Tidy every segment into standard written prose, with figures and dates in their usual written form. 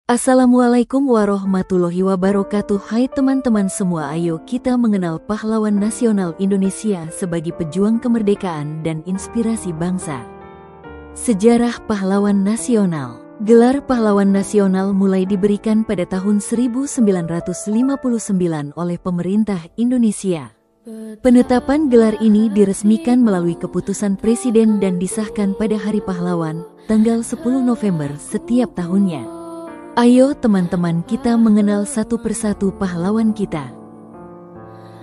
Assalamualaikum warahmatullahi wabarakatuh. Hai teman-teman semua, ayo kita mengenal pahlawan nasional Indonesia sebagai pejuang kemerdekaan dan inspirasi bangsa. Sejarah pahlawan nasional. Gelar pahlawan nasional mulai diberikan pada tahun 1959 oleh pemerintah Indonesia. Penetapan gelar ini diresmikan melalui keputusan Presiden dan disahkan pada Hari Pahlawan, tanggal 10 November setiap tahunnya. Ayo teman-teman kita mengenal satu persatu pahlawan kita.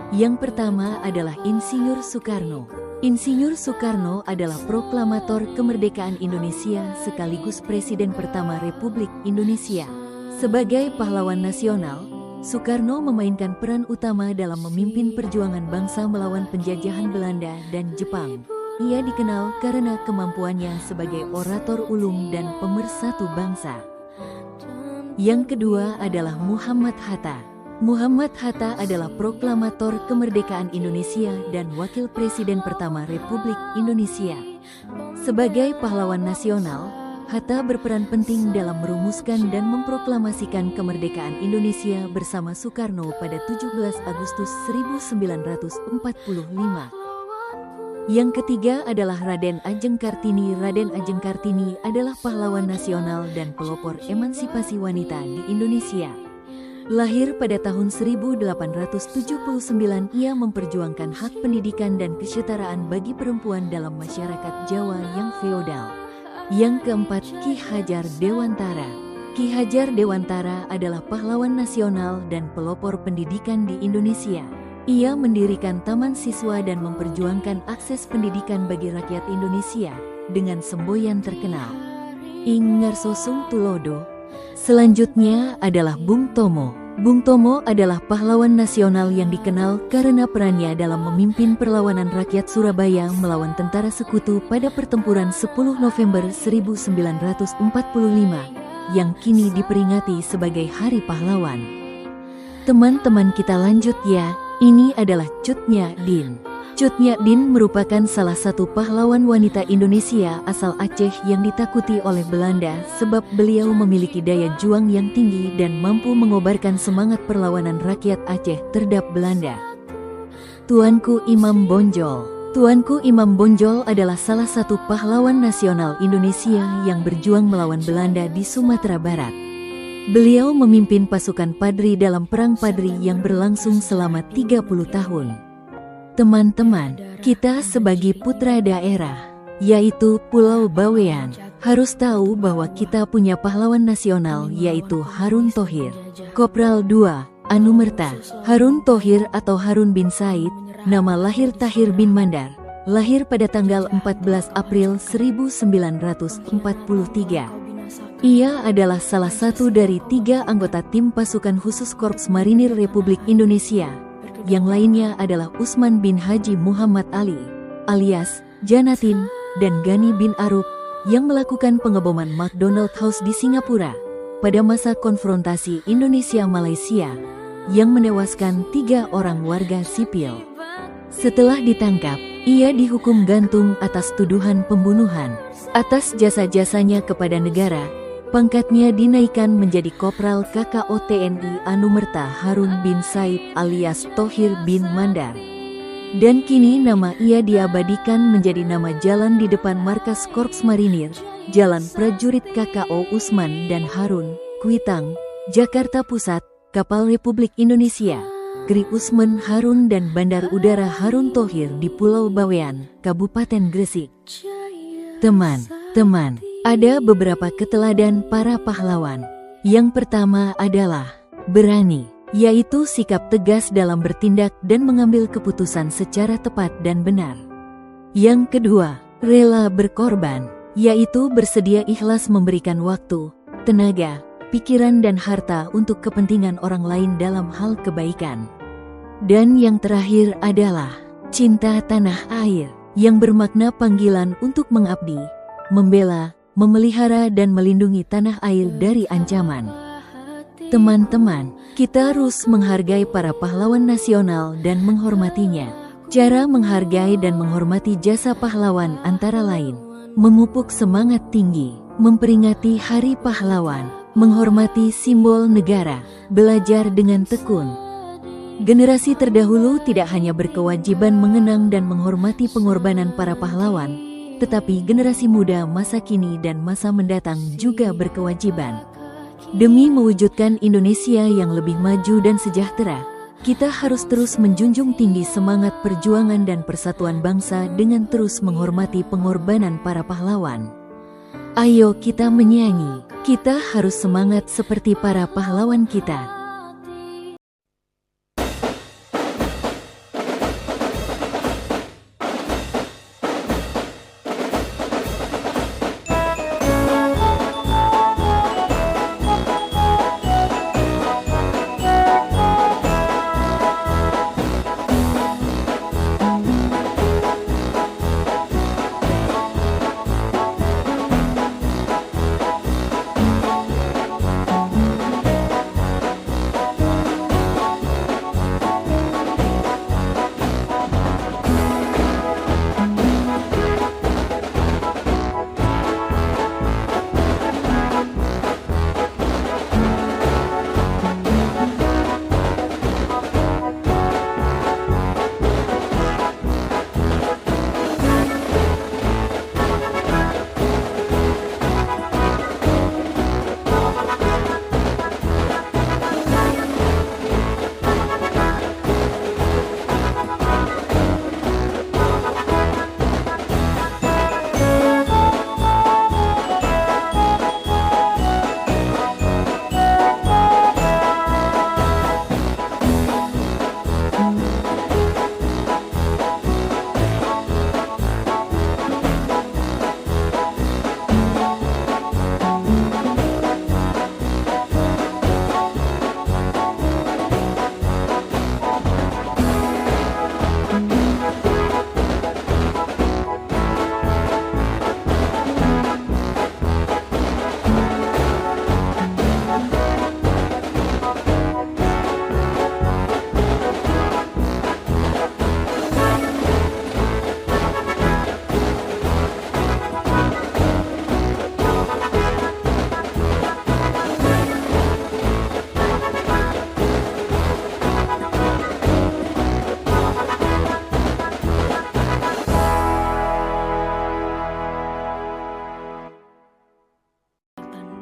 Yang pertama adalah Insinyur Soekarno. Insinyur Soekarno adalah proklamator kemerdekaan Indonesia sekaligus Presiden pertama Republik Indonesia. Sebagai pahlawan nasional, Soekarno memainkan peran utama dalam memimpin perjuangan bangsa melawan penjajahan Belanda dan Jepang. Ia dikenal karena kemampuannya sebagai orator ulung dan pemersatu bangsa. Yang kedua adalah Muhammad Hatta. Muhammad Hatta adalah proklamator kemerdekaan Indonesia dan wakil presiden pertama Republik Indonesia. Sebagai pahlawan nasional, Hatta berperan penting dalam merumuskan dan memproklamasikan kemerdekaan Indonesia bersama Soekarno pada 17 Agustus 1945. Yang ketiga adalah Raden Adjeng Kartini. Raden Adjeng Kartini adalah pahlawan nasional dan pelopor emansipasi wanita di Indonesia. Lahir pada tahun 1879, ia memperjuangkan hak pendidikan dan kesetaraan bagi perempuan dalam masyarakat Jawa yang feodal. Yang keempat, Ki Hajar Dewantara. Ki Hajar Dewantara adalah pahlawan nasional dan pelopor pendidikan di Indonesia. Ia mendirikan taman siswa dan memperjuangkan akses pendidikan bagi rakyat Indonesia dengan semboyan terkenal, Ing Ngarsosung Tulodo. Selanjutnya adalah Bung Tomo. Bung Tomo adalah pahlawan nasional yang dikenal karena perannya dalam memimpin perlawanan rakyat Surabaya melawan tentara sekutu pada pertempuran 10 November 1945 yang kini diperingati sebagai Hari Pahlawan. Teman-teman kita lanjut ya. Ini adalah Cut Nyak Dien. Cut Nyak Dien merupakan salah satu pahlawan wanita Indonesia asal Aceh yang ditakuti oleh Belanda sebab beliau memiliki daya juang yang tinggi dan mampu mengobarkan semangat perlawanan rakyat Aceh terhadap Belanda. Tuanku Imam Bonjol. Tuanku Imam Bonjol adalah salah satu pahlawan nasional Indonesia yang berjuang melawan Belanda di Sumatera Barat. Beliau memimpin pasukan Padri dalam Perang Padri yang berlangsung selama 30 tahun. Teman-teman, kita sebagai putra daerah, yaitu Pulau Bawean, harus tahu bahwa kita punya pahlawan nasional yaitu Harun Thohir. Kopral II, Anumerta. Harun Thohir atau Harun bin Said, nama lahir Tahir bin Mandar, lahir pada tanggal 14 April 1943. Ia adalah salah satu dari 3 anggota tim pasukan khusus Korps Marinir Republik Indonesia. Yang lainnya adalah Usman bin Haji Muhammad Ali, alias Janatin, dan Gani bin Arub, yang melakukan pengeboman McDonald House di Singapura pada masa konfrontasi Indonesia-Malaysia, yang menewaskan 3 orang warga sipil. Setelah ditangkap, ia dihukum gantung atas tuduhan pembunuhan. Atas jasa-jasanya kepada negara, pangkatnya dinaikkan menjadi Kopral KKO TNI Anumerta Harun bin Said alias Thohir bin Mandar. Dan kini nama ia diabadikan menjadi nama jalan di depan markas Korps Marinir, Jalan Prajurit KKO Usman dan Harun, Kuitang, Jakarta Pusat, Kapal Republik Indonesia, Kri Usman Harun dan Bandar Udara Harun Thohir di Pulau Bawean, Kabupaten Gresik. Teman-teman, ada beberapa keteladan para pahlawan. Yang pertama adalah berani, yaitu sikap tegas dalam bertindak dan mengambil keputusan secara tepat dan benar. Yang kedua, rela berkorban, yaitu bersedia ikhlas memberikan waktu, tenaga, pikiran dan harta untuk kepentingan orang lain dalam hal kebaikan. Dan yang terakhir adalah cinta tanah air, yang bermakna panggilan untuk mengabdi, membela, memelihara dan melindungi tanah air dari ancaman. Teman-teman, kita harus menghargai para pahlawan nasional dan menghormatinya. Cara menghargai dan menghormati jasa pahlawan antara lain, memupuk semangat tinggi, memperingati Hari Pahlawan, menghormati simbol negara, belajar dengan tekun. Generasi terdahulu tidak hanya berkewajiban mengenang dan menghormati pengorbanan para pahlawan, tetapi generasi muda masa kini dan masa mendatang juga berkewajiban. Demi mewujudkan Indonesia yang lebih maju dan sejahtera, kita harus terus menjunjung tinggi semangat perjuangan dan persatuan bangsa dengan terus menghormati pengorbanan para pahlawan. Ayo kita menyanyi, kita harus semangat seperti para pahlawan kita.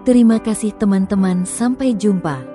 Terima kasih teman-teman, sampai jumpa.